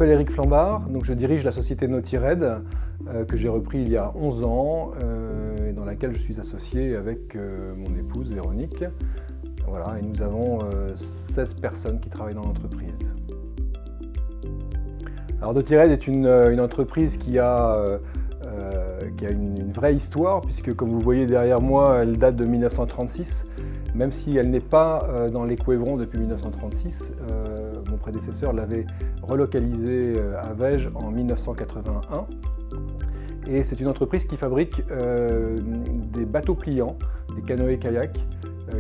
m'appelle Éric Flambard, donc je dirige la société Naughty-Red que j'ai repris il y a 11 ans et dans laquelle je suis associé avec mon épouse Véronique. Voilà, et nous avons 16 personnes qui travaillent dans l'entreprise. Alors Naughty-Red est une entreprise qui a une vraie histoire, puisque comme vous voyez derrière moi, elle date de 1936. Même si elle n'est pas dans les Couévrons depuis 1936, mon prédécesseur l'avait relocalisée à Vège en 1981. Et c'est une entreprise qui fabrique des bateaux pliants, des canoës-kayaks,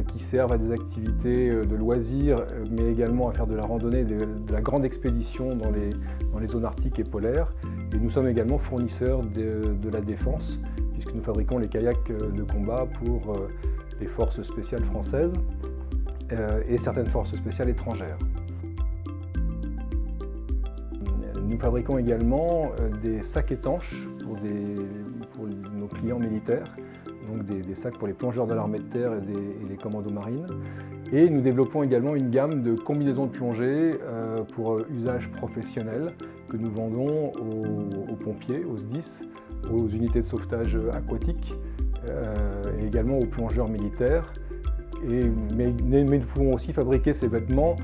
qui servent à des activités de loisirs, mais également à faire de la randonnée, de la grande expédition dans les zones arctiques et polaires. Et nous sommes également fournisseurs de la défense, puisque nous fabriquons les kayaks de combat pour les forces spéciales françaises et certaines forces spéciales étrangères. Nous fabriquons également des sacs étanches pour nos clients militaires, donc des sacs pour les plongeurs de l'armée de terre et les commandos marines. Et nous développons également une gamme de combinaisons de plongée pour usage professionnel que nous vendons aux pompiers, aux SDIS, aux unités de sauvetage aquatique, et également aux plongeurs militaires. Mais nous pouvons aussi fabriquer ces vêtements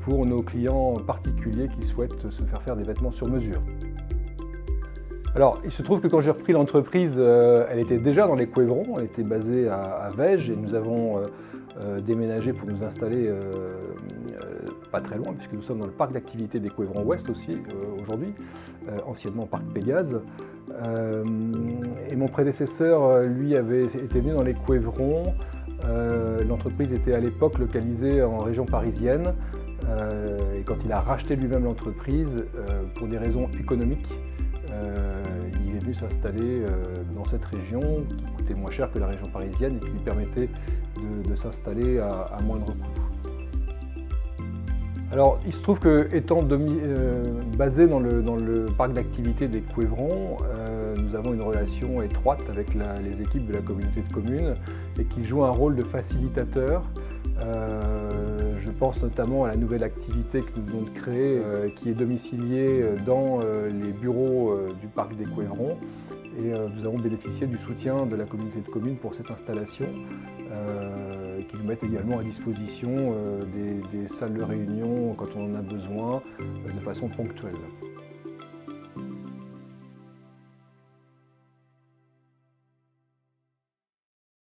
pour nos clients particuliers qui souhaitent se faire des vêtements sur mesure. Alors, il se trouve que quand j'ai repris l'entreprise, elle était déjà dans les Couévrons, elle était basée à Vège et nous avons déménagé pour nous installer pas très loin, puisque nous sommes dans le parc d'activité des Couévrons Ouest aussi aujourd'hui, anciennement parc Pégase. Et mon prédécesseur, lui, était venu dans les Couévrons. L'entreprise était à l'époque localisée en région parisienne. Et quand il a racheté lui-même l'entreprise, pour des raisons économiques, il est venu s'installer dans cette région qui coûtait moins cher que la région parisienne et qui lui permettait de s'installer à moindre coût. Alors, il se trouve qu'étant basé dans le parc d'activité des Couévrons, nous avons une relation étroite avec les équipes de la communauté de communes et qui jouent un rôle de facilitateur. Je pense notamment à la nouvelle activité que nous venons de créer, qui est domiciliée dans les bureaux du parc des Couévrons. Et nous avons bénéficié du soutien de la communauté de communes pour cette installation, qui nous mettent également à disposition des salles de réunion quand on en a besoin, de façon ponctuelle.